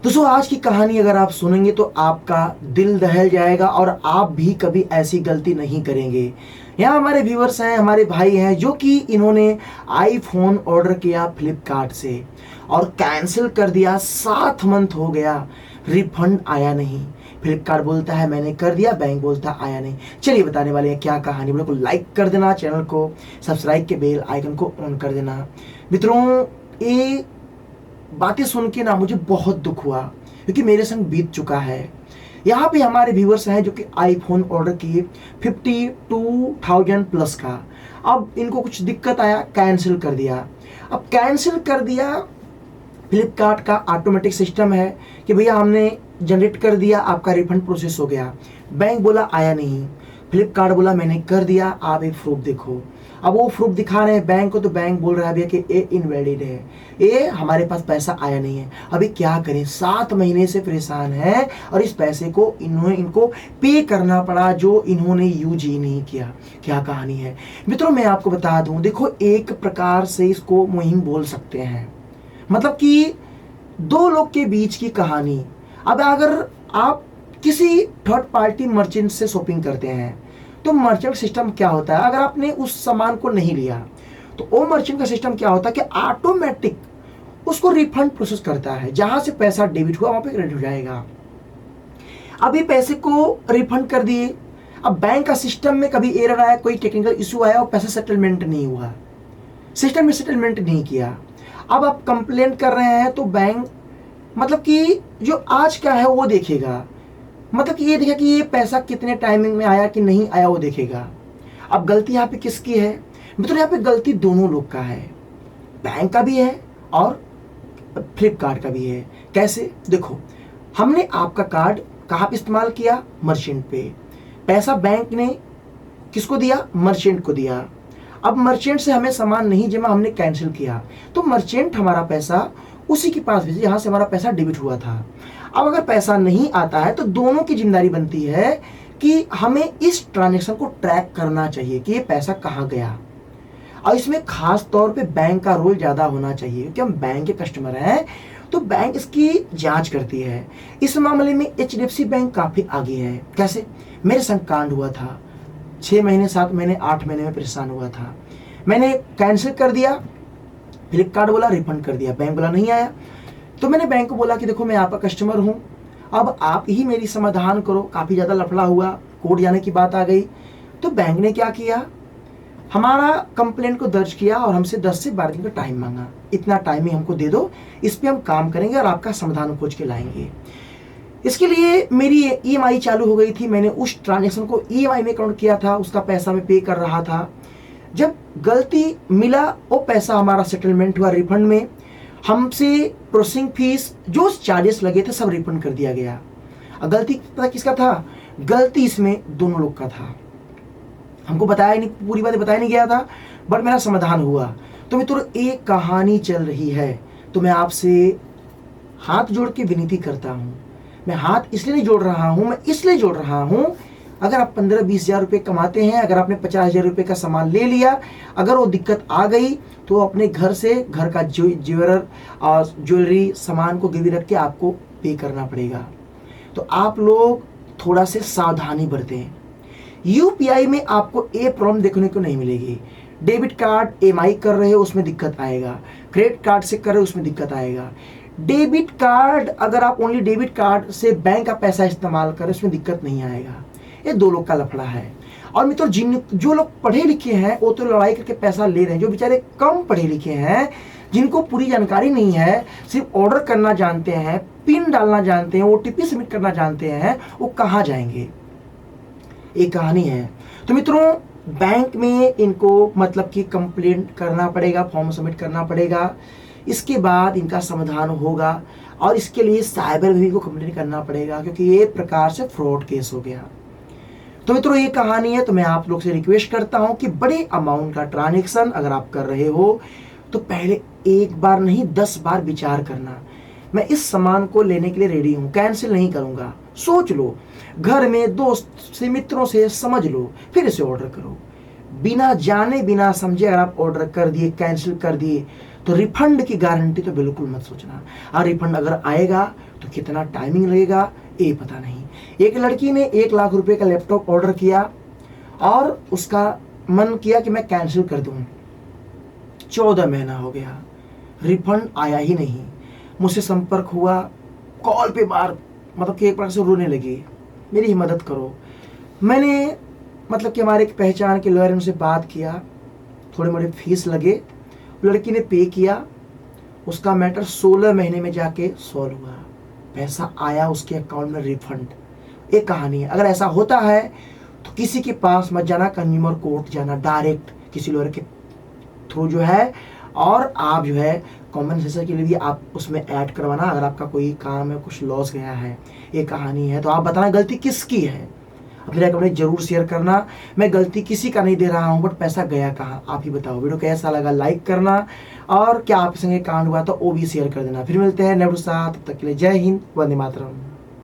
दोस्तों आज की कहानी अगर आप सुनेंगे तो आपका दिल दहल जाएगा और आप भी कभी ऐसी गलती नहीं करेंगे। यहाँ हमारे व्यूअर्स हैं, हमारे भाई हैं जो कि इन्होंने आईफोन ऑर्डर किया फ्लिपकार्ट से और कैंसिल कर दिया। 7 मंथ हो गया, रिफंड आया नहीं। फ्लिपकार्ट बोलता है मैंने कर दिया, बैंक बोलता है आया नहीं। चलिए बताने वाले हैं क्या कहानी। वीडियो को लाइक कर देना, चैनल को सब्सक्राइब के बेल आइकन को ऑन कर देना। मित्रों ये बातें सुन के ना मुझे बहुत दुख हुआ क्योंकि मेरे संग बीत चुका है। यहाँ पे हमारे व्यूवर्स हैं जो कि आईफोन ऑर्डर किए 52,000 प्लस का। अब इनको कुछ दिक्कत आया, कैंसिल कर दिया। अब कैंसिल कर दिया, फ्लिपकार्ट का ऑटोमेटिक सिस्टम है कि भैया हमने जनरेट कर दिया, आपका रिफंड प्रोसेस हो गया। बैंक बोला आया नहीं, फ्लिपकार्ट बोला मैंने कर दिया, आप एक प्रूफ देखो। अब वो प्रूफ दिखा रहे हैं बैंक को, तो बैंक बोल रहा है भैया कि ये इनवैलिड है, ये हमारे पास पैसा आया नहीं है। अभी क्या करें, 7 महीने से परेशान है और इस पैसे को इनको पे करना पड़ा जो इन्होंने यूज ही नहीं किया। क्या कहानी है मित्रों, मैं आपको बता दूं। देखो एक प्रकार से इसको मुहिम बोल सकते हैं, मतलब कि 2 लोग के बीच की कहानी। अब अगर आप किसी थर्ड पार्टी मर्चेंट से शॉपिंग करते हैं तो मर्चेंट सिस्टम क्या होता है, अगर आपने उस सामान को नहीं लिया तो वो मर्चेंट का सिस्टम क्या होता है कि ऑटोमेटिक उसको रिफंड प्रोसेस करता है। जहां से पैसा डेबिट हुआ वहां पे क्रेडिट हो जाएगा। अभी पैसे को रिफंड कर दिए, अब बैंक का सिस्टम में कभी एरर आया, कोई टेक्निकल इशू आया और पैसा सेटलमेंट नहीं हुआ, सिस्टम में सेटलमेंट नहीं किया। अब आप कंप्लेंट कर रहे हैं तो बैंक मतलब कि जो आज का है वो देखेगा, मतलब कि ये देखेगा कि ये पैसा कितने टाइमिंग में आया कि नहीं आया वो देखेगा। अब गलती यहाँ पे किसकी है मित्रों, यहाँ पे गलती दोनों लोग का है, बैंक का भी है और फ्लिपकार्ट का भी है। कैसे देखो, हमने आपका कार्ड कहाँ पे इस्तेमाल किया, मर्चेंट पे। पैसा बैंक ने किसको दिया, मर्चेंट को दिया। अब मर्चेंट से हमें सामान नहीं जमा, हमने कैंसिल किया तो मर्चेंट हमारा पैसा उसी के पास भेजे जहां से हमारा पैसा डेबिट हुआ था। अब अगर पैसा नहीं आता है तो दोनों की जिम्मेदारी बनती है कि हमें इस ट्रांजैक्शन को ट्रैक करना चाहिए कि ये पैसा कहाँ गया। और इसमें खास तौर पे बैंक का रोल ज्यादा होना चाहिए क्योंकि हम बैंक के कस्टमर हैं तो बैंक इसकी जांच करती है। इस मामले में HDFC बैंक काफी आगे है। कैसे, मेरे संग कांड हुआ था, 6 महीने 7 महीने 8 महीने में परेशान हुआ था। मैंने कैंसिल कर दिया, फ्लिपकार्ट बोला रिफंड कर दिया, बैंक बोला नहीं आया। तो मैंने बैंक को बोला कि देखो मैं आपका कस्टमर हूं, अब आप ही मेरी समाधान करो। काफी ज्यादा लफड़ा हुआ, कोर्ट जाने की बात आ गई। तो बैंक ने क्या किया, हमारा कंप्लेंट को दर्ज किया और हमसे 10 से 12 दिन का टाइम मांगा। इतना टाइम ही हमको दे दो, इस पे हम काम करेंगे और आपका समाधान खोज के लाएंगे। इसके लिए मेरी EMI चालू हो गई थी। मैंने उस ट्रांजेक्शन को EMI में काउंट किया था, उसका पैसा मैं पे कर रहा था। जब गलती मिला वो पैसा हमारा सेटलमेंट हुआ, रिफंड में हमसे प्रोसेसिंग फीस जो चार्जेस लगे थे सब रिफंड कर दिया गया। गलती पता किसका था, गलती इसमें दोनों लोग का था। हमको बताया नहीं, पूरी बातें बताया नहीं गया था, बट मेरा समाधान हुआ। तो मित्रों एक कहानी चल रही है, तो मैं आपसे हाथ जोड़ के विनती करता हूं। मैं हाथ इसलिए नहीं जोड़ रहा हूं, मैं इसलिए जोड़ रहा हूं, अगर आप 15-20 हजार रुपये कमाते हैं, अगर आपने 50 हजार रुपये का सामान ले लिया, अगर वो दिक्कत आ गई तो अपने घर से घर का ज्वेलर और ज्वेलरी सामान को गिरवी रख के आपको पे करना पड़ेगा। तो आप लोग थोड़ा से सावधानी बरतें। UPI में आपको ये प्रॉब्लम देखने को नहीं मिलेगी। डेबिट कार्ड EMI कर रहे हो उसमें दिक्कत आएगा, क्रेडिट कार्ड से कर रहे हो उसमें दिक्कत आएगा। डेबिट कार्ड अगर आप ओनली डेबिट कार्ड से बैंक का पैसा इस्तेमाल करें उसमें दिक्कत नहीं आएगा। ये 2 लोग का लफड़ा है। और मित्रों जो लोग पढ़े लिखे हैं वो तो लड़ाई करके पैसा ले रहे हैं, जो बेचारे कम पढ़े लिखे हैं, जिनको पूरी जानकारी नहीं है, सिर्फ ऑर्डर करना जानते हैं, पिन डालना जानते हैं, OTP सबमिट करना जानते हैं, वो कहाँ जाएंगे। एक कहानी है। तो मित्रों बैंक में इनको मतलब कि कंप्लेंट करना पड़ेगा, फॉर्म सबमिट करना पड़ेगा, इसके बाद इनका समाधान होगा। और इसके लिए साइबर विभाग को कंप्लेंट करना पड़ेगा क्योंकि ये प्रकार से फ्रॉड केस हो गया। तो मित्रों ये कहानी है। तो मैं आप लोग से रिक्वेस्ट करता हूं कि बड़े अमाउंट का ट्रांजैक्शन अगर आप कर रहे हो तो पहले एक बार नहीं 10 बार विचार करना, मैं इस सामान को लेने के लिए रेडी हूं, कैंसिल नहीं करूंगा। सोच लो, घर में दोस्त से मित्रों से समझ लो, फिर इसे ऑर्डर करो। बिना जाने बिना समझे अगर आप ऑर्डर कर दिए, कैंसिल कर दिए, तो रिफंड की गारंटी तो बिल्कुल मत सोचना। और रिफंड अगर आएगा तो तो कितना टाइमिंग लगेगा ये पता नहीं। एक लड़की ने 1 लाख रुपए का लैपटॉप ऑर्डर किया और उसका मन किया कि मैं कैंसिल कर दूं। 14 महीना हो गया, रिफंड आया ही नहीं। मुझसे संपर्क हुआ, कॉल पे बार मतलब कि एक प्रकार से रोने लगी, मेरी ही मदद करो। मैंने मतलब कि हमारे एक पहचान के लॉयर उनसे बात किया, थोड़े मोड़े फीस लगे, लड़की ने पे किया, उसका मैटर 16 महीने में जाके सॉल्व हुआ, पैसा आया उसके अकाउंट में रिफंड। एक कहानी है। अगर ऐसा होता है तो किसी के पास मत जाना, कंज्यूमर कोर्ट जाना, डायरेक्ट किसी लॉयर के थ्रू जो है। और आप जो है कॉम्पनसेशन के लिए भी आप उसमें ऐड करवाना, अगर आपका कोई काम है, कुछ लॉस गया है, ये कहानी है, तो आप बताना गलती किसकी है। अपने रेकमेंड जरूर शेयर करना। मैं गलती किसी का नहीं दे रहा हूँ, बट पैसा गया कहाँ आप ही बताओ। वीडियो कैसा लगा लाइक करना, और क्या आपके संगे कांड हुआ तो वो भी शेयर कर देना। फिर मिलते हैं नेक्स्ट साथ, तब तक के लिए जय हिंद, वंदे मातरम।